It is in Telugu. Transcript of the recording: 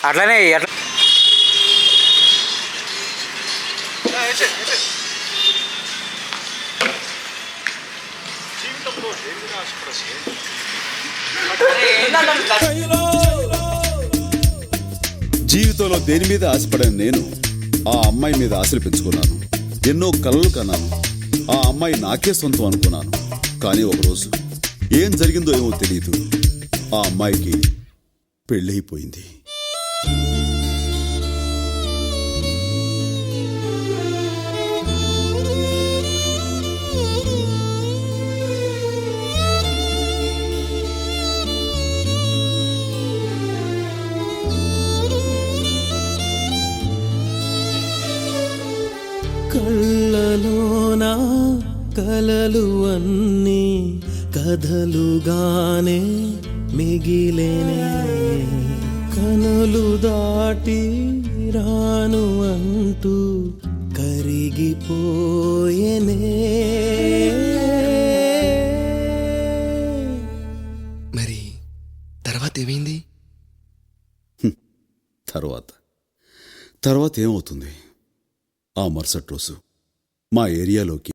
అట్లనే అట్లా జీవితంలో దేని మీద ఆశపడాను నేను ఆ అమ్మాయి మీద ఆశలు పెంచుకున్నాను. ఎన్నో కలలు కన్నాను. ఆ అమ్మాయి నాకే సొంతం అనుకున్నాను. కానీ ఒకరోజు ఏం జరిగిందో ఏమో తెలియదు. ఆ అమ్మాయికి పెళ్ళైపోయింది. కళ్ళలోన కలలు అన్నీ కథలుగానే మిగిలేనే, కనులు దాటి రాను అంటూ కరిగిపోయేనే. మరి తర్వాత ఏమైంది? తర్వాత ఏమవుతుంది? ఆ మరుసటి రోజు మా ఏరియాలోకి